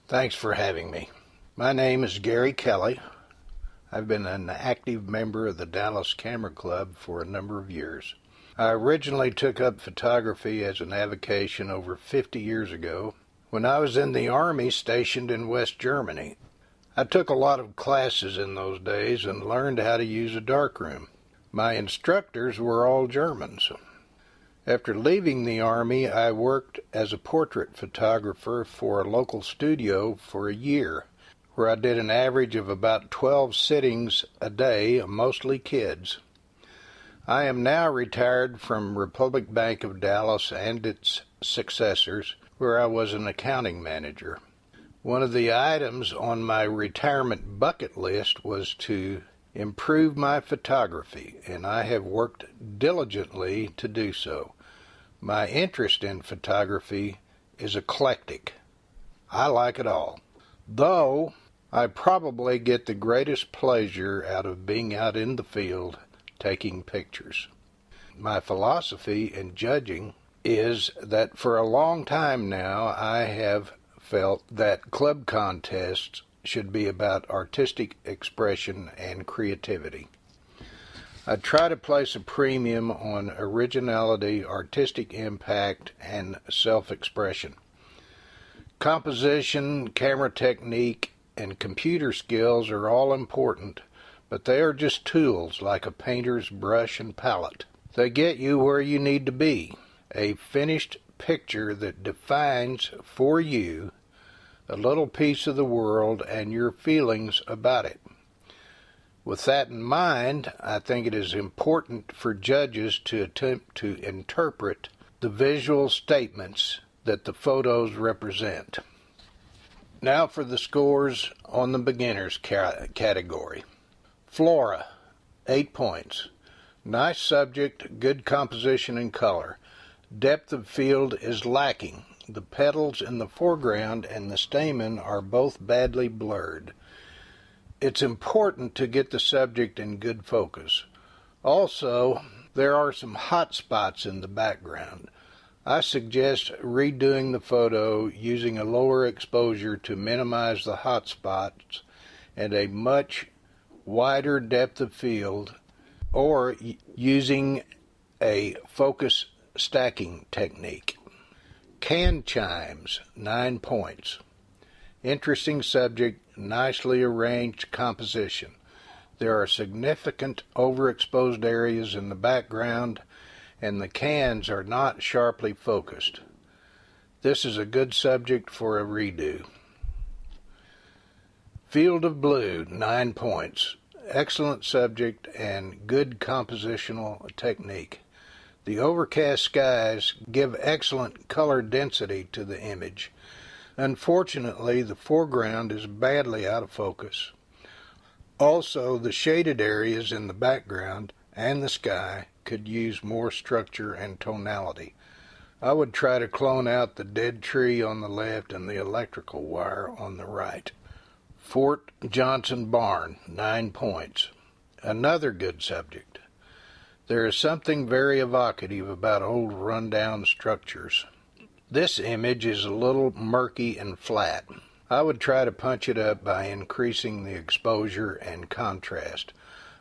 Thanks for having me. My name is Gary Kelly. I've been an active member of the Dallas Camera Club for a number of years. I originally took up photography as an avocation over 50 years ago when I was in the Army stationed in West Germany. I took a lot of classes in those days and learned how to use a darkroom. My instructors were all Germans. After leaving the Army, I worked as a portrait photographer for a local studio for a year, where I did an average of about 12 sittings a day, mostly kids. I am now retired from Republic Bank of Dallas and its successors, where I was an accounting manager. One of the items on my retirement bucket list was to improve my photography, and I have worked diligently to do so. My interest in photography is eclectic. I like it all. Though I probably get the greatest pleasure out of being out in the field taking pictures. My philosophy in judging is that for a long time now I have felt that club contests should be about artistic expression and creativity. I try to place a premium on originality, artistic impact, and self-expression. Composition, camera technique, and computer skills are all important, but they are just tools like a painter's brush and palette. They get you where you need to be, a finished picture that defines for you a little piece of the world and your feelings about it. With that in mind, I think it is important for judges to attempt to interpret the visual statements that the photos represent. Now for the scores on the beginners category. Flora, 8 points. Nice subject, good composition and color. Depth of field is lacking. The petals in the foreground and the stamen are both badly blurred. It's important to get the subject in good focus. Also, there are some hot spots in the background. I suggest redoing the photo using a lower exposure to minimize the hot spots and a much wider depth of field, or using a focus stacking technique. Can chimes, 9 points. Interesting subject, nicely arranged composition. There are significant overexposed areas in the background, and the cans are not sharply focused. This is a good subject for a redo. Field of Blue, 9 points. Excellent subject and good compositional technique. The overcast skies give excellent color density to the image. Unfortunately, the foreground is badly out of focus. Also, the shaded areas in the background and the sky could use more structure and tonality. I would try to clone out the dead tree on the left and the electrical wire on the right. Fort Johnson Barn, 9 points. Another good subject. There is something very evocative about old rundown structures. This image is a little murky and flat. I would try to punch it up by increasing the exposure and contrast.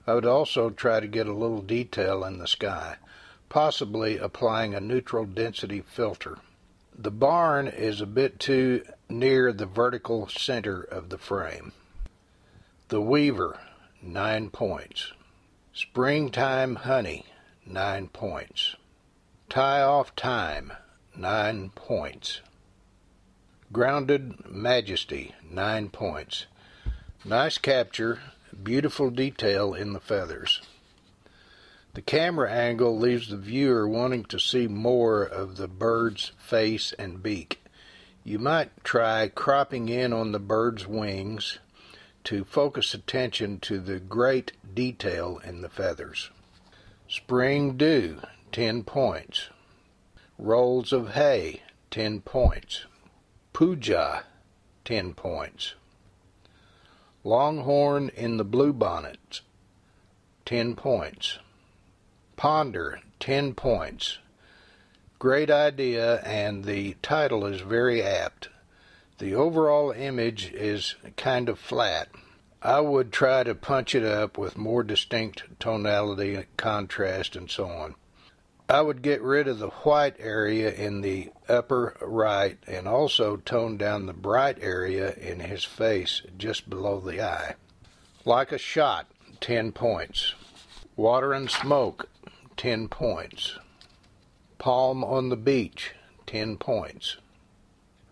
I would also try to get a little detail in the sky, possibly applying a neutral density filter. The barn is a bit too near the vertical center of the frame. The Weaver, 9 points. Springtime Honey, 9 points. Tie Off Time, 9 points. Grounded Majesty, 9 points. Nice capture, beautiful detail in the feathers. The camera angle leaves the viewer wanting to see more of the bird's face and beak. You might try cropping in on the bird's wings to focus attention to the great detail in the feathers. Spring Dew, 10 points. Rolls of Hay, 10 points. Puja, 10 points. Longhorn in the Bluebonnets, 10 points. Ponder, 10 points. Great idea, and the title is very apt. The overall image is kind of flat. I would try to punch it up with more distinct tonality, contrast, and so on. I would get rid of the white area in the upper right and also tone down the bright area in his face just below the eye. Like a Shot, 10 points. Water and Smoke, 10 points. Palm on the Beach, 10 points.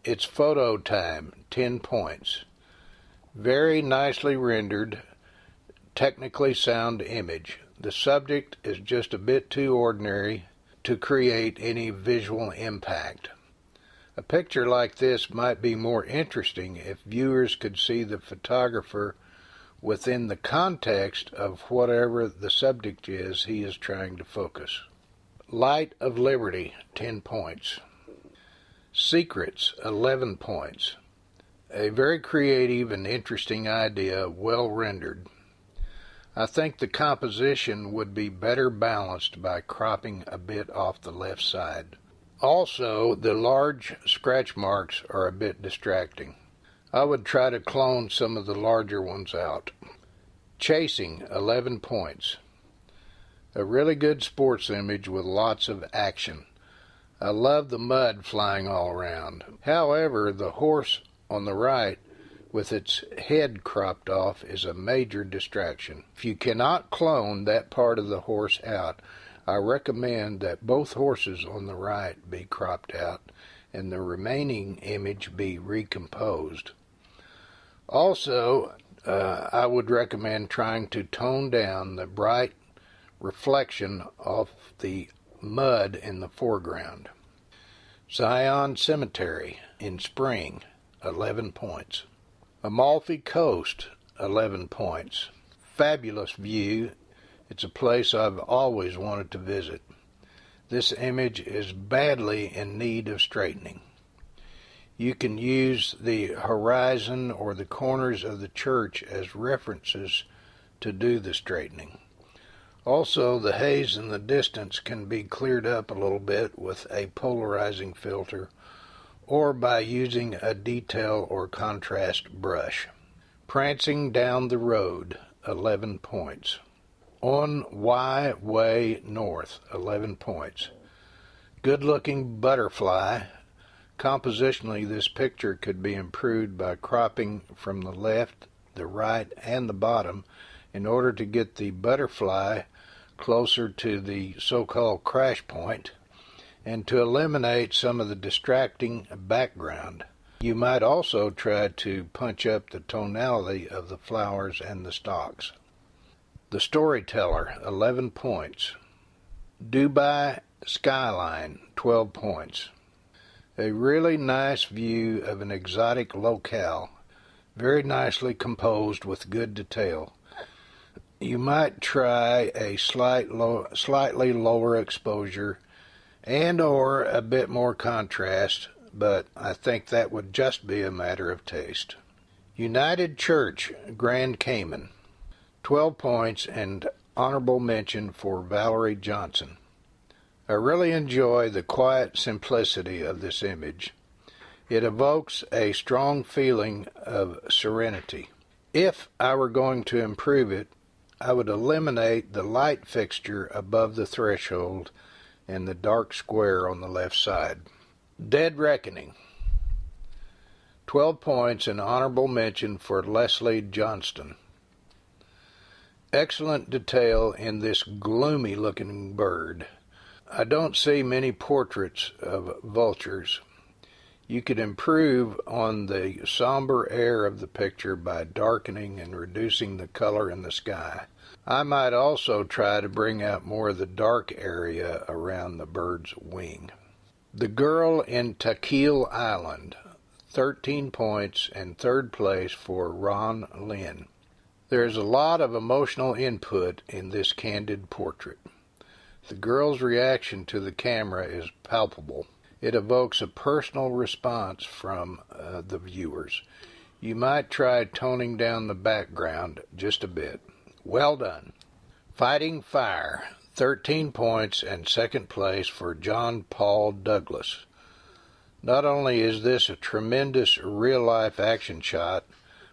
It's Photo Time, 10 points. Very nicely rendered, technically sound image. The subject is just a bit too ordinary to create any visual impact. A picture like this might be more interesting if viewers could see the photographer within the context of whatever the subject is he is trying to focus. Light of Liberty, 10 points. Secrets, 11 points. A very creative and interesting idea, well rendered. I think the composition would be better balanced by cropping a bit off the left side. Also, the large scratch marks are a bit distracting. I would try to clone some of the larger ones out. Chasing, 11 points. A really good sports image with lots of action. I love the mud flying all around. However, the horse on the right, with its head cropped off, is a major distraction. If you cannot clone that part of the horse out, I recommend that both horses on the right be cropped out and the remaining image be recomposed. Also, I would recommend trying to tone down the bright reflection of the mud in the foreground. Zion Cemetery in spring, 11 points. Amalfi Coast, 11 points. Fabulous view. It's a place I've always wanted to visit. This image is badly in need of straightening. You can use the horizon or the corners of the church as references to do the straightening. Also, the haze in the distance can be cleared up a little bit with a polarizing filter or by using a detail or contrast brush. Prancing Down the Road, 11 points. On Wye Way North, 11 points. Good-looking butterfly. Compositionally, this picture could be improved by cropping from the left, the right, and the bottom in order to get the butterfly closer to the so-called crash point and to eliminate some of the distracting background. You might also try to punch up the tonality of the flowers and the stalks. The Storyteller, 11 points. Dubai Skyline, 12 points. A really nice view of an exotic locale, very nicely composed with good detail. You might try a slightly lower exposure and or a bit more contrast, but I think that would just be a matter of taste. United Church, Grand Cayman, 12 points and honorable mention for Valerie Johnson. I really enjoy the quiet simplicity of this image. It evokes a strong feeling of serenity. If I were going to improve it, I would eliminate the light fixture above the threshold and the dark square on the left side. Dead Reckoning, 12 points and honorable mention for Leslie Johnston. Excellent detail in this gloomy-looking bird. I don't see many portraits of vultures. You could improve on the somber air of the picture by darkening and reducing the color in the sky. I might also try to bring out more of the dark area around the bird's wing. The Girl in Takil Island, 13 points and third place for Ron Lynn. There's a lot of emotional input in this candid portrait. The girl's reaction to the camera is palpable. It evokes a personal response from the viewers. You might try toning down the background just a bit. Well done. Fighting Fire, 13 points and second place for John Paul Douglas. Not only is this a tremendous real-life action shot,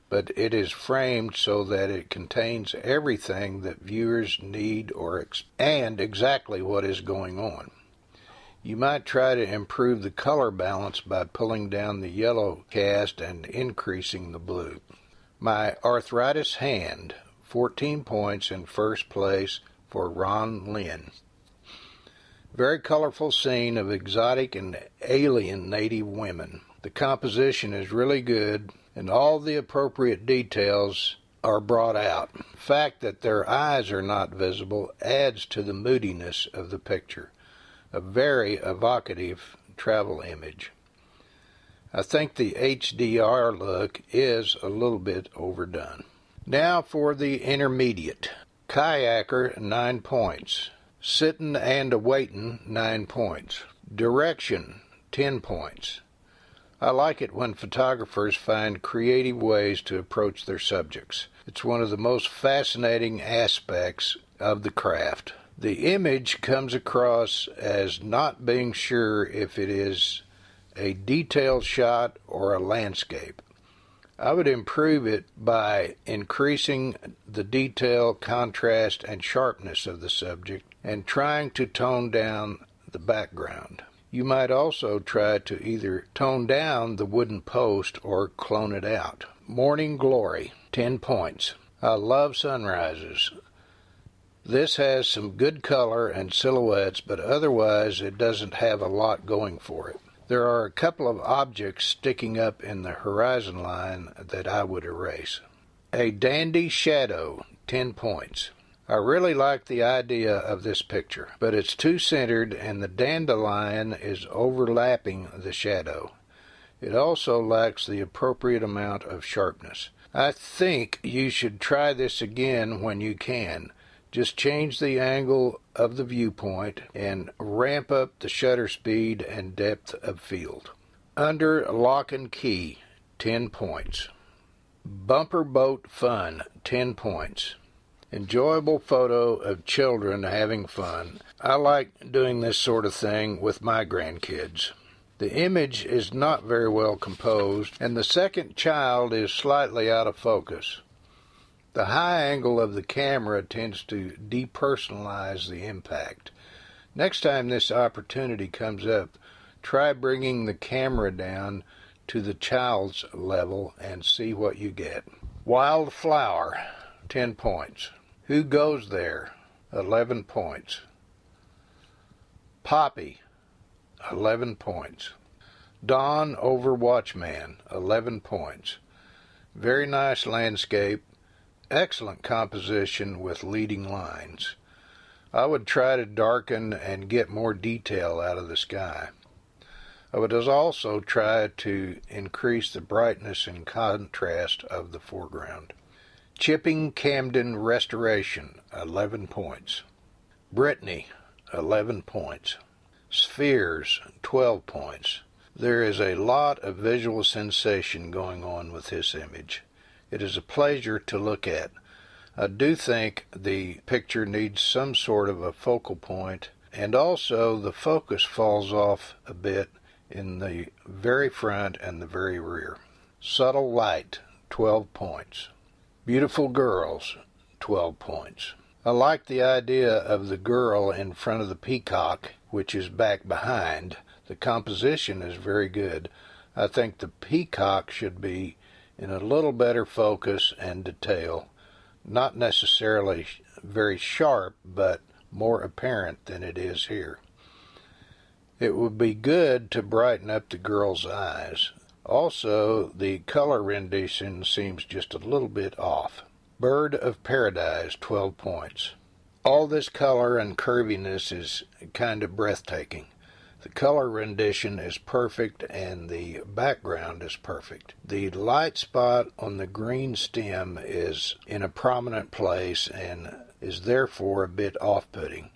but it is framed so that it contains everything that viewers need and exactly what is going on. You might try to improve the color balance by pulling down the yellow cast and increasing the blue. My Arthritis Hand, 14 points in first place for Ron Lin. Very colorful scene of exotic and alien native women. The composition is really good, and all the appropriate details are brought out. The fact that their eyes are not visible adds to the moodiness of the picture. A very evocative travel image. I think the HDR look is a little bit overdone. Now for the intermediate. Kayaker, 9 points. Sittin' and A-Waitin', 9 points. Direction, 10 points. I like it when photographers find creative ways to approach their subjects. It's one of the most fascinating aspects of the craft. The image comes across as not being sure if it is a detailed shot or a landscape. I would improve it by increasing the detail, contrast, and sharpness of the subject and trying to tone down the background. You might also try to either tone down the wooden post or clone it out. Morning Glory, 10 points. I love sunrises. This has some good color and silhouettes, but otherwise it doesn't have a lot going for it. There are a couple of objects sticking up in the horizon line that I would erase. A Dandy Shadow, 10 points. I really like the idea of this picture, but it's too centered and the dandelion is overlapping the shadow. It also lacks the appropriate amount of sharpness. I think you should try this again when you can. Just change the angle of the viewpoint and ramp up the shutter speed and depth of field. Under Lock and Key, 10 points. Bumper Boat Fun, 10 points. Enjoyable photo of children having fun. I like doing this sort of thing with my grandkids. The image is not very well composed, and the second child is slightly out of focus. The high angle of the camera tends to depersonalize the impact. Next time this opportunity comes up, try bringing the camera down to the child's level and see what you get. Wildflower, 10 points. Who Goes There, 11 points. Poppy, 11 points. Dawn over Watchman, 11 points. Very nice landscape. Excellent composition with leading lines. I would try to darken and get more detail out of the sky. I would also try to increase the brightness and contrast of the foreground. Chipping Camden Restoration, 11 points. Brittany, 11 points. Spheres, 12 points. There is a lot of visual sensation going on with this image. It is a pleasure to look at. I do think the picture needs some sort of a focal point, and also the focus falls off a bit in the very front and the very rear. Subtle Light, 12 points. Beautiful Girls, 12 points. I like the idea of the girl in front of the peacock, which is back behind. The composition is very good. I think the peacock should be in a little better focus and detail, not necessarily very sharp, but more apparent than it is here. It would be good to brighten up the girl's eyes. Also, the color rendition seems just a little bit off. Bird of Paradise, 12 points. All this color and curviness is kind of breathtaking. The color rendition is perfect and the background is perfect. The light spot on the green stem is in a prominent place and is therefore a bit off-putting.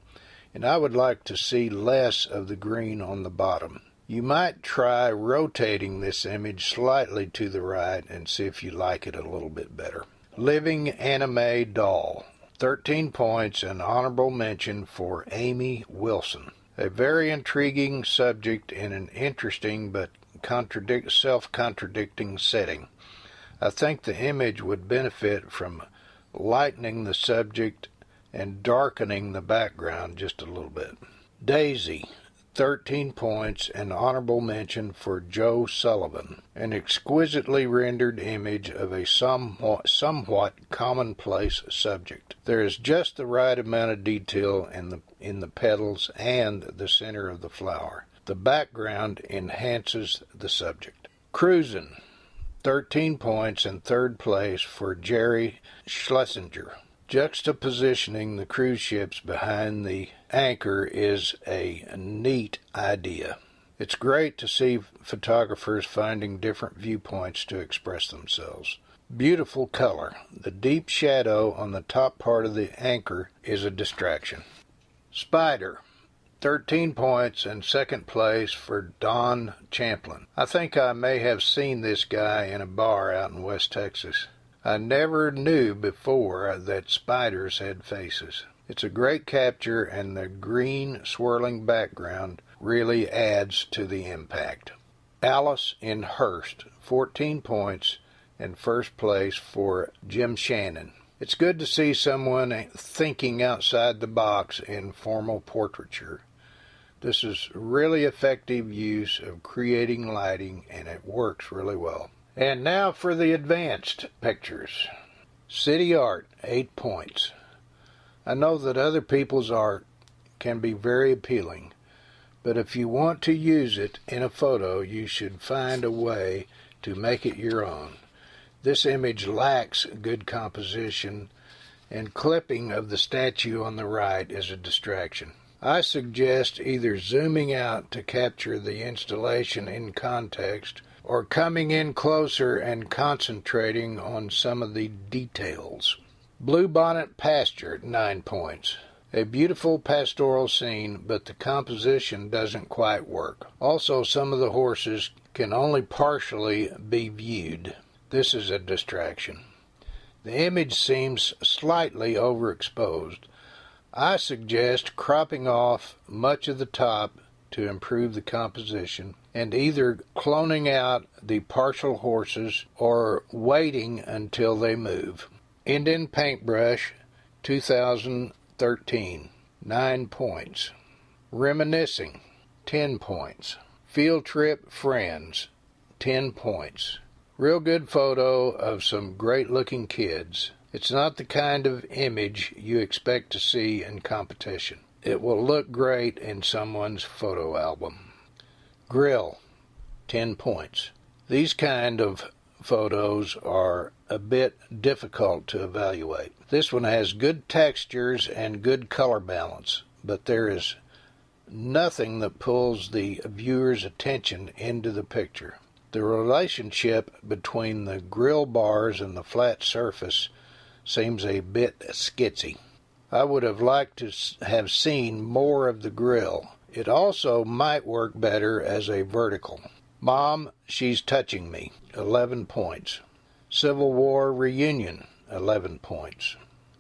And I would like to see less of the green on the bottom. You might try rotating this image slightly to the right and see if you like it a little bit better. Living Anime Doll, 13 points, and honorable mention for Amy Wilson. A very intriguing subject in an interesting but self-contradicting setting. I think the image would benefit from lightening the subject and darkening the background just a little bit. Daisy, 13 points, and honorable mention for Joe Sullivan. An exquisitely rendered image of a somewhat commonplace subject. There is just the right amount of detail in the petals and the center of the flower. The background enhances the subject. Cruisin', 13 points and third place for Jerry Schlesinger. Juxtapositioning the cruise ships behind the anchor is a neat idea. It's great to see photographers finding different viewpoints to express themselves. Beautiful color. The deep shadow on the top part of the anchor is a distraction. Spider, 13 points and second place for Don Champlin. I think I may have seen this guy in a bar out in West Texas. I never knew before that spiders had faces. It's a great capture, and the green swirling background really adds to the impact. Alice in Hearst, 14 points and first place for Jim Shannon. It's good to see someone thinking outside the box in formal portraiture. This is really effective use of creating lighting, and it works really well. And now for the advanced pictures. City art, 8 points. I know that other people's art can be very appealing, but if you want to use it in a photo, you should find a way to make it your own. This image lacks good composition, and clipping of the statue on the right is a distraction. I suggest either zooming out to capture the installation in context or coming in closer and concentrating on some of the details. Bluebonnet Pasture, 9 points. A beautiful pastoral scene, but the composition doesn't quite work. Also, some of the horses can only partially be viewed. This is a distraction. The image seems slightly overexposed. I suggest cropping off much of the top to improve the composition, and either cloning out the partial horses or waiting until they move. Indian Paintbrush, 2013, 9 points. Reminiscing, 10 points. Field Trip Friends, 10 points. Real good photo of some great-looking kids. It's not the kind of image you expect to see in competition. It will look great in someone's photo album. Grill, 10 points. These kind of photos are a bit difficult to evaluate. This one has good textures and good color balance, but there is nothing that pulls the viewer's attention into the picture. The relationship between the grill bars and the flat surface seems a bit skitsy. I would have liked to have seen more of the grill. It also might work better as a vertical. Mom, She's Touching Me, 11 points. Civil War Reunion, 11 points.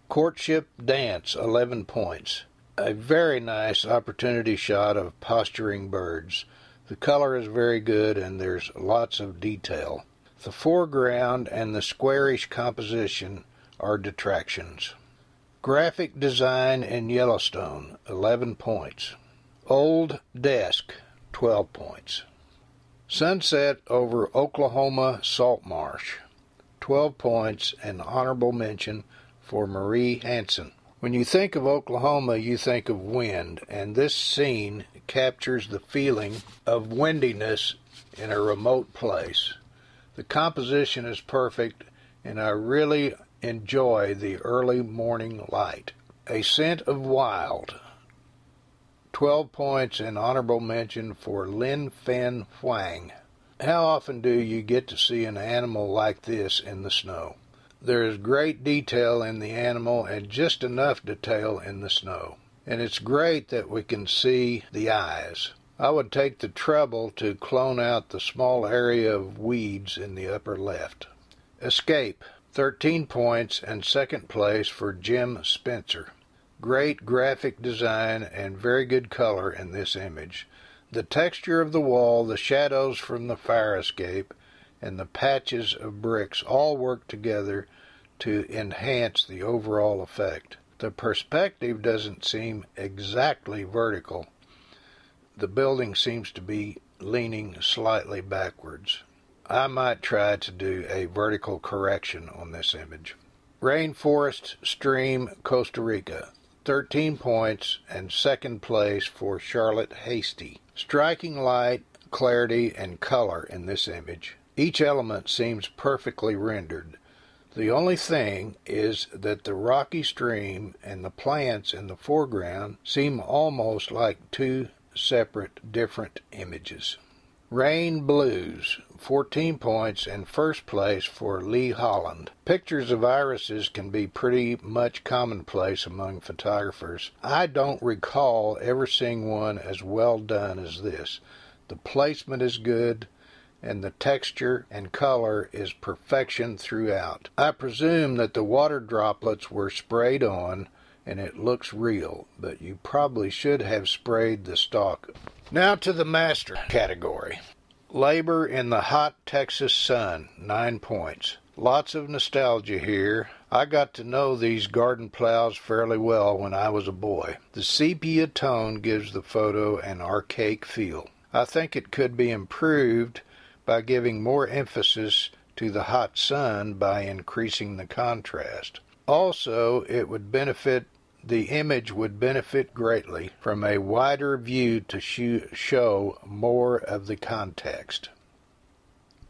Courtship Dance, 11 points. A very nice opportunity shot of posturing birds. The color is very good and there's lots of detail. The foreground and the squarish composition are detractions. Graphic design in Yellowstone, 11 points. Old Desk, 12 points. Sunset over Oklahoma Salt Marsh, 12 points, and honorable mention for Marie Hansen. When you think of Oklahoma, you think of wind, and this scene captures the feeling of windiness in a remote place. The composition is perfect, and I really enjoy the early morning light. A Scent of Wild, 12 points, and honorable mention for Lin Fen Huang. How often do you get to see an animal like this in the snow? There is great detail in the animal and just enough detail in the snow. And it's great that we can see the eyes. I would take the trouble to clone out the small area of weeds in the upper left. Escape, 13 points, and second place for Jim Spencer. Great graphic design and very good color in this image. The texture of the wall, the shadows from the fire escape, and the patches of bricks all work together to enhance the overall effect. The perspective doesn't seem exactly vertical. The building seems to be leaning slightly backwards. I might try to do a vertical correction on this image. Rainforest Stream, Costa Rica. 13 points and second place for Charlotte Hasty. Striking light, clarity, and color in this image. Each element seems perfectly rendered. The only thing is that the rocky stream and the plants in the foreground seem almost like two separate, different images. Rain Blues, 14 points and first place for Lee Holland. Pictures of irises can be pretty much commonplace among photographers. I don't recall ever seeing one as well done as this. The placement is good, and the texture and color is perfection throughout. I presume that the water droplets were sprayed on, and it looks real, but you probably should have sprayed the stock. Now to the master category. Labor in the hot Texas sun, 9 points. Lots of nostalgia here. I got to know these garden plows fairly well when I was a boy. The sepia tone gives the photo an archaic feel. I think it could be improved by giving more emphasis to the hot sun by increasing the contrast. Also, the image would benefit greatly from a wider view to show more of the context.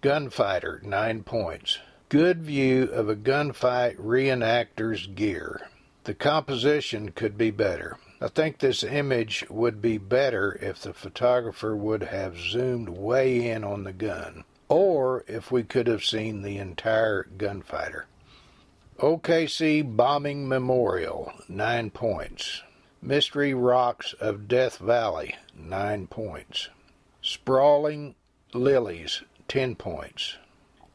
Gunfighter, 9 points. Good view of a gunfight reenactor's gear. The composition could be better. I think this image would be better if the photographer would have zoomed way in on the gun, or if we could have seen the entire gunfighter. OKC Bombing Memorial, 9 points. Mystery Rocks of Death Valley, 9 points. Sprawling Lilies, 10 points.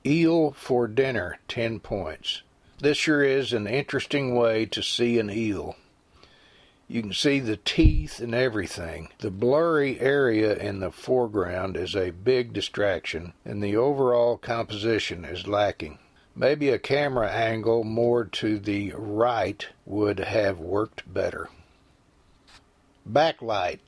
Eel for Dinner, 10 points. This sure is an interesting way to see an eel. You can see the teeth and everything. The blurry area in the foreground is a big distraction, and the overall composition is lacking. Maybe a camera angle more to the right would have worked better. Backlight,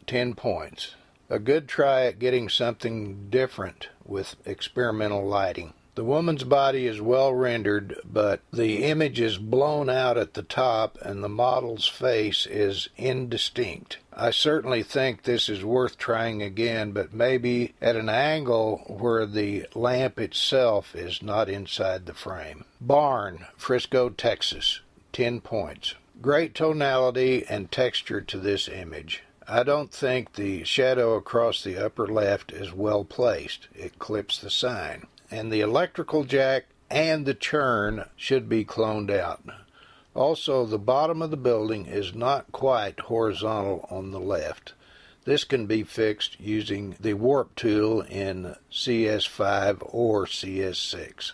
10 points. A good try at getting something different with experimental lighting. The woman's body is well rendered, but the image is blown out at the top and the model's face is indistinct. I certainly think this is worth trying again, but maybe at an angle where the lamp itself is not inside the frame. Barn, Frisco, Texas, 10 points. Great tonality and texture to this image. I don't think the shadow across the upper left is well placed. It clips the sign. And the electrical jack and the churn should be cloned out. Also, the bottom of the building is not quite horizontal on the left. This can be fixed using the warp tool in CS5 or CS6.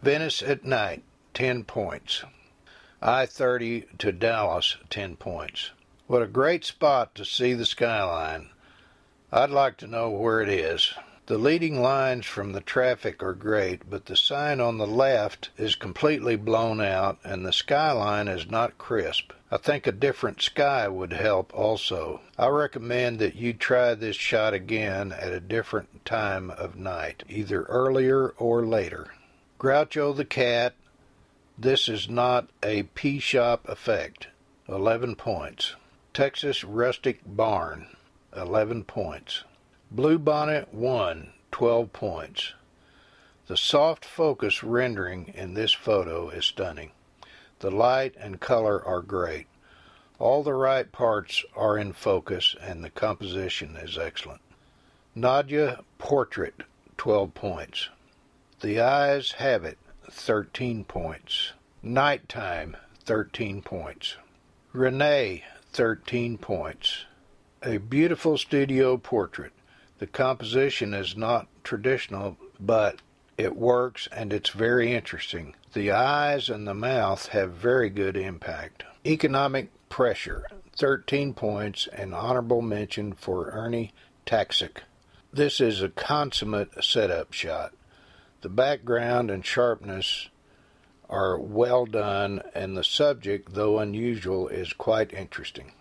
Venice at Night, 10 points. I-30 to Dallas, 10 points. What a great spot to see the skyline. I'd like to know where it is. The leading lines from the traffic are great, but the sign on the left is completely blown out and the skyline is not crisp. I think a different sky would help also. I recommend that you try this shot again at a different time of night, either earlier or later. Groucho the Cat. This is not a P-shop effect. 11 points. Texas Rustic Barn. 11 points. Bluebonnet 1, 12 points. The soft focus rendering in this photo is stunning. The light and color are great. All the right parts are in focus and the composition is excellent. Nadia Portrait, 12 points. The Eyes Have It, 13 points. Nighttime, 13 points. Renee, 13 points. A beautiful studio portrait. The composition is not traditional, but it works and it's very interesting. The eyes and the mouth have very good impact. Economic Pressure, 13 points, and honorable mention for Ernie Taxic. This is a consummate setup shot. The background and sharpness are well done, and the subject, though unusual, is quite interesting.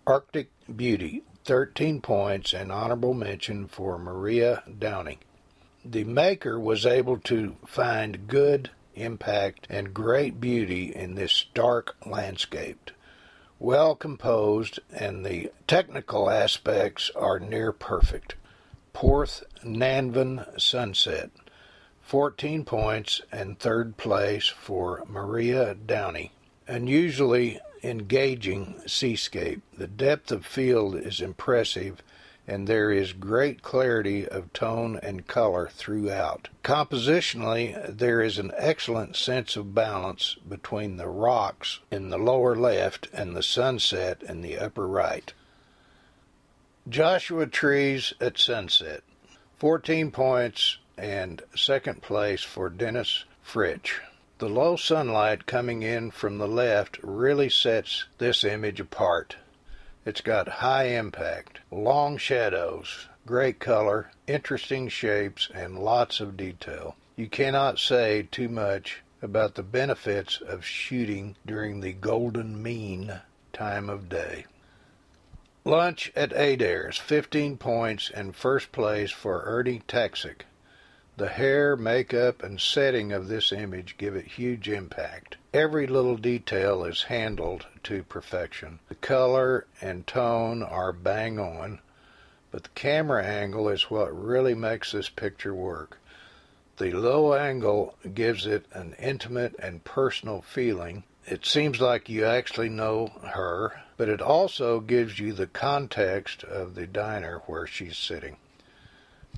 Arctic Beauty, 13 points and honorable mention for Maria Downey. The maker was able to find good impact and great beauty in this stark landscape. Well composed, and the technical aspects are near perfect. Porth Nanvan Sunset, 14 points and third place for Maria Downey. Unusually engaging seascape. The depth of field is impressive, and there is great clarity of tone and color throughout. Compositionally, there is an excellent sense of balance between the rocks in the lower left and the sunset in the upper right. Joshua Trees at Sunset, 14 points and second place for Dennis Fritsch. The low sunlight coming in from the left really sets this image apart. It's got high impact, long shadows, great color, interesting shapes, and lots of detail. You cannot say too much about the benefits of shooting during the golden mean time of day. Lunch at Adair's, 15 points and first place for Ernie Taxic. The hair, makeup, and setting of this image give it huge impact. Every little detail is handled to perfection. The color and tone are bang on, but the camera angle is what really makes this picture work. The low angle gives it an intimate and personal feeling. It seems like you actually know her, but it also gives you the context of the diner where she's sitting.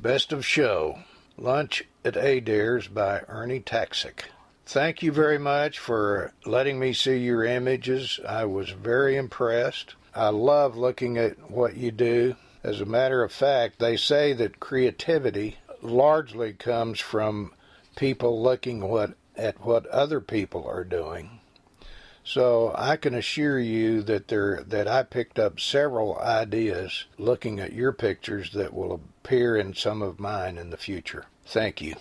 Best of show. Lunch at Adair's by Ernie Taxic. Thank you very much for letting me see your images. I was very impressed. I love looking at what you do. As a matter of fact, they say that creativity largely comes from people looking at what other people are doing. So I can assure you that I picked up several ideas looking at your pictures that will appear in some of mine in the future. Thank you.